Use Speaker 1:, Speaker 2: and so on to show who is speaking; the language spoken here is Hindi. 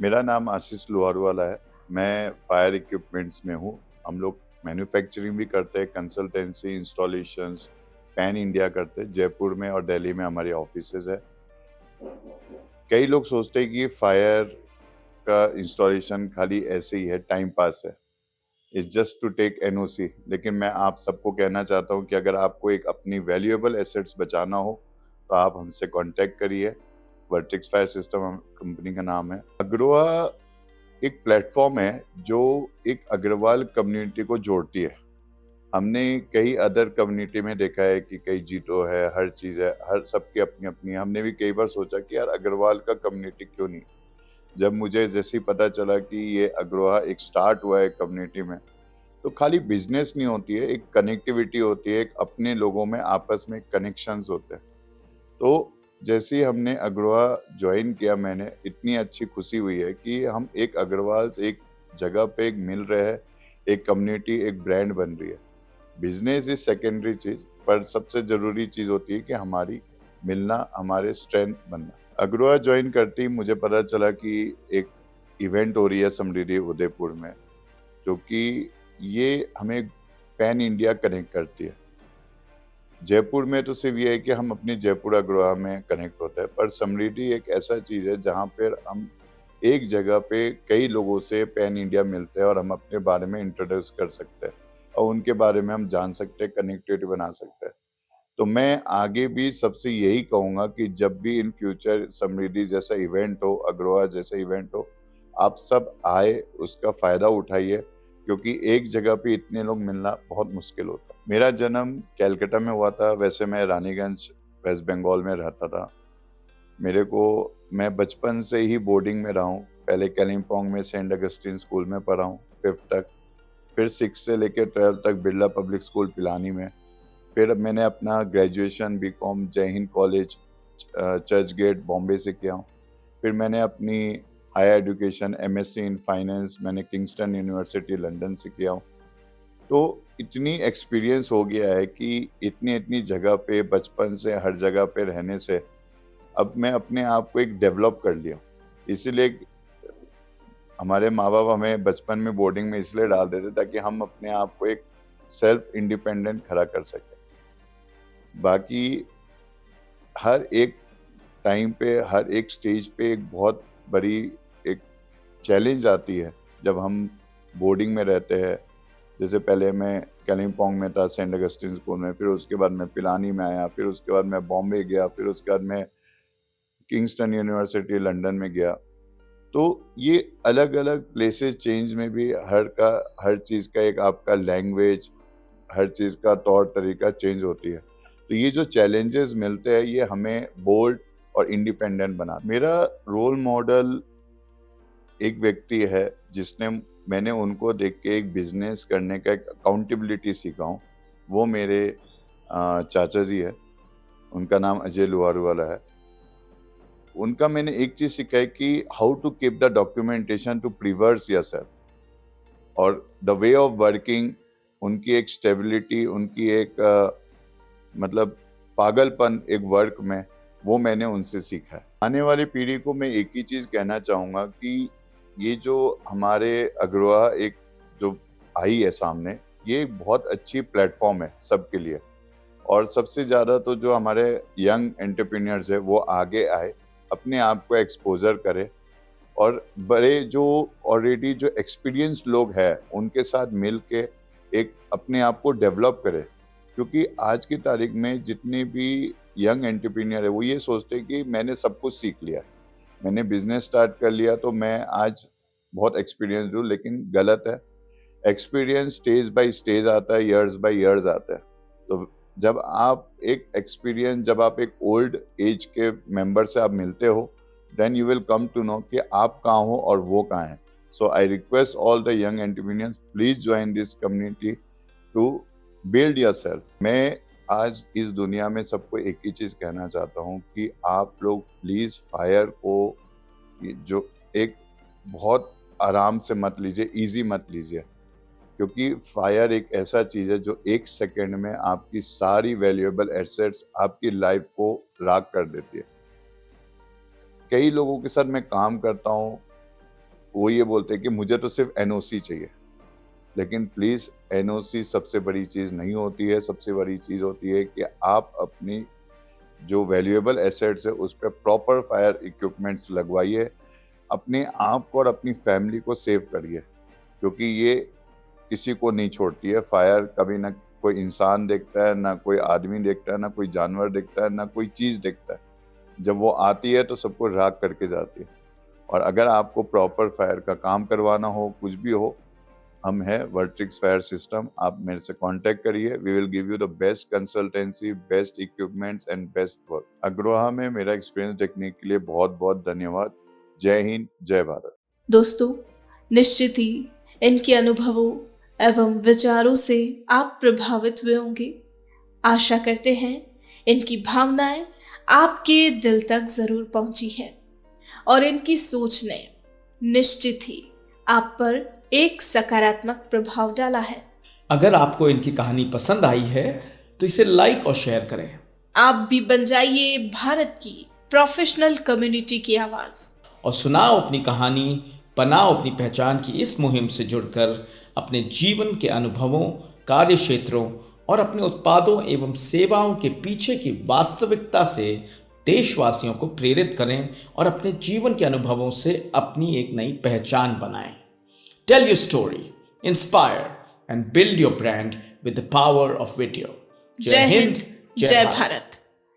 Speaker 1: मेरा नाम आशीष लोहारवाला है। मैं फायर इक्विपमेंट्स में हूँ। हम लोग मैन्युफैक्चरिंग भी करते हैं, कंसल्टेंसी, इंस्टॉलेशंस, पैन इंडिया करते हैं। जयपुर में और दिल्ली में हमारे ऑफिसेज़ है। कई लोग सोचते हैं कि फायर का इंस्टॉलेशन खाली ऐसे ही है, टाइम पास है। It's just to take NOC. लेकिन मैं आप सबको कहना चाहता हूँ कि अगर आपको एक अपनी वैल्यूएबल एसेट्स बचाना हो, तो आप हमसे कॉन्टैक्ट करिए। वर्टेक्स फायर सिस्टम कंपनी का नाम है। अग्रोआ एक प्लेटफॉर्म है जो एक अग्रवाल कम्युनिटी को जोड़ती है। हमने कई अदर कम्युनिटी में देखा है कि कई जीतो है, हर चीज़ है, हर सबकी अपनी-अपनी। हमने भी कई बार सोचा कि यार अग्रवाल का कम्युनिटी क्यों नहीं? जब मुझे जैसे ही पता चला कि ये अग्रोहा एक स्टार्ट हुआ है कम्युनिटी में, तो खाली बिज़नेस नहीं होती है, एक कनेक्टिविटी होती है, एक अपने लोगों में आपस में कनेक्शंस होते हैं। तो जैसे ही हमने अग्रवाल जॉइन किया मैंने, इतनी अच्छी खुशी हुई है कि हम एक अग्रवाल से एक जगह पे एक मिल रहे हैं, एक कम्युनिटी, एक ब्रांड बन रही है। बिज़नेस इज़ सेकेंडरी चीज़, पर सबसे ज़रूरी चीज़ होती है कि हमारी मिलना, हमारे स्ट्रेंथ बनना। अग्रवाल जॉइन करते ही मुझे पता चला कि एक इवेंट हो रही है समृद्धि उदयपुर में, जो कि ये हमें पैन इंडिया कनेक्ट करती है। जयपुर में तो सिर्फ ये है कि हम अपनी जयपुर अग्रवाल में कनेक्ट होते हैं, पर समृद्धि एक ऐसा चीज़ है जहाँ पर हम एक जगह पे कई लोगों से पैन इंडिया मिलते हैं और हम अपने बारे में इंट्रोड्यूस कर सकते हैं और उनके बारे में हम जान सकते हैं, कनेक्टिविटी बना सकते हैं। तो मैं आगे भी सबसे यही कहूँगा कि जब भी इन फ्यूचर समृद्धि जैसा इवेंट हो, अग्रवाल जैसा इवेंट हो, आप सब आए, उसका फ़ायदा उठाइए, क्योंकि एक जगह पे इतने लोग मिलना बहुत मुश्किल होता है। मेरा जन्म कलकत्ता में हुआ था, वैसे मैं रानीगंज, वेस्ट बंगाल में रहता था। मैं बचपन से ही बोर्डिंग में रहा हूँ। पहले कालिम्पोंग में सेंट अगस्टिन स्कूल में पढ़ा हूँ 5th तक, फिर 6 से लेके 12 तक बिरला पब्लिक स्कूल पिलानी में। फिर मैंने अपना graduation BCom Jai Hind College Churchgate Bombay से किया हूँ। फिर मैंने अपनी higher education MSc in finance मैंने किंगस्टन यूनिवर्सिटी लंदन से किया हूँ। तो इतनी एक्सपीरियंस हो गया है कि इतनी-इतनी जगह पे बचपन से हर जगह पे रहने से अब मैं अपने आप को एक डेवलप कर लिया। इसीलिए हमारे माँ-बाप हमें बचपन में बोर्डिंग में इसलिए डाल देते ताकि हम अपने आप को एक सेल्फ इंडिपेंडेंट खड़ा कर सकें। बाकी हर एक टाइम पे, हर एक स्टेज पे एक बहुत बड़ी एक चैलेंज आती है, जब हम बोर्डिंग में रहते हैं। जैसे पहले मैं कालिम्पोंग में था सेंट अगस्टिन स्कूल में, फिर उसके बाद मैं पिलानी में आया, फिर उसके बाद मैं बॉम्बे गया, फिर उसके बाद मैं किंगस्टन यूनिवर्सिटी लंदन में गया। तो ये अलग-अलग प्लेसेस चेंज में भी हर चीज़ का एक आपका लैंग्वेज, हर चीज़ का तौर-तरीका चेंज होती है। तो ये जो चैलेंजेस मिलते हैं, ये हमें बोल्ड और इंडिपेंडेंट मेरा रोल मॉडल एक व्यक्ति है जिसने मैंने उनको देख के एक बिज़नेस करने का एक अकाउंटेबिलिटी सीखा हूँ। वो मेरे चाचा जी हैं। उनका नाम अजय लोहारूवाला है। उनका मैंने एक चीज़ सीखा है कि how to keep the documentation to preserve yourself और द वे ऑफ वर्किंग, उनकी एक स्टेबिलिटी, उनकी एक मतलब पागलपन एक वर्क में, वो मैंने उनसे सीखा है। आने वाली पीढ़ी को मैं एक ही चीज़ कहना चाहूँगा कि ये जो हमारे अग्रवा एक जो आई है सामने, ये एक बहुत अच्छी प्लेटफ़ॉर्म है सबके लिए। और सबसे ज़्यादा तो जो हमारे यंग एंटरप्रेन्योर्स हैं, वो आगे आए, अपने आप को एक्सपोज़र करें और बड़े जो ऑलरेडी जो एक्सपीरियंस्ड लोग हैं, उनके साथ मिल के एक अपने आप को डेवलप करें। क्योंकि आज की तारीख में जितने भी यंग एंटरप्रेन्योर है, वो ये सोचते हैं कि मैंने सब कुछ सीख लिया, मैंने बिज़नेस स्टार्ट कर लिया तो मैं आज बहुत एक्सपीरियंस्ड हूँ, लेकिन गलत है। एक्सपीरियंस स्टेज बाय स्टेज आता है, ईयर्स बाय ईयर्स आता है। तो जब आप एक ओल्ड एज के मेंबर से आप मिलते हो, then you will come to know कि आप कहाँ हो और वो कहाँ है। So I request all the young entrepreneurs, please join this community to build yourself. मैं आज इस दुनिया में सबको एक ही चीज़ कहना चाहता हूँ कि आप लोग प्लीज़ फायर को ये जो एक बहुत आराम से मत लीजिए, ईज़ी मत लीजिए। क्योंकि फायर एक ऐसा चीज़ है जो 1 सेकंड में आपकी सारी वैल्यूएबल एसेट्स, आपकी लाइफ को राख कर देती है। कई लोगों के साथ मैं काम करता हूँ, वो ये बोलते हैं कि मुझे तो सिर्फ एनओसी चाहिए, लेकिन प्लीज़ एनओसी सबसे बड़ी चीज़ नहीं होती है। सबसे बड़ी चीज़ होती है कि आप अपनी जो वैल्यूएबल एसेट्स है उस पे प्रॉपर फायर इक्विपमेंट्स लगवाइए, अपने आप को और अपनी फैमिली को सेव करिए, क्योंकि ये किसी को नहीं छोड़ती है। फायर कभी ना कोई इंसान देखता है, ना कोई आदमी देखता है, ना कोई जानवर देखता है, ना कोई चीज़ देखता है। जब वो आती है तो सबको राख करके जाती है। और अगर आपको प्रॉपर फायर का काम करवाना हो, कुछ भी हो, हम हैं वर्ट्रिक्स फायर सिस्टम। आप मेरे से कांटेक्ट करिए। We will give you the best consultancy, best equipments and best work. Agroha में मेरा एक्सपीरियंस देखने के लिए बहुत बहुत धन्यवाद। जय हिंद, जय भारत।
Speaker 2: दोस्तों, निश्चित ही इनके अनुभवों एवं विचारों से आप प्रभावित हुए होंगे। आशा करते हैं इनकी भावनाएं आपके दिल तक जरूर पहुंची है और इनकी सोच ने निश्चित ही आप पर एक सकारात्मक प्रभाव डाला है।
Speaker 3: अगर आपको इनकी कहानी पसंद आई है तो इसे लाइक और शेयर करें।
Speaker 2: आप भी बन जाइए भारत की प्रोफेशनल कम्युनिटी की आवाज
Speaker 3: और सुनाओ अपनी कहानी, बनाओ अपनी पहचान की इस मुहिम से जुड़कर अपने जीवन के अनुभवों, कार्य क्षेत्रों और अपने उत्पादों एवं सेवाओं के पीछे की वास्तविकता से देशवासियों को प्रेरित करें और अपने जीवन के अनुभवों से अपनी एक नई पहचान बनाएं। Tell your story, inspire and build your brand with the power of video.
Speaker 2: जय हिंद, जय भारत।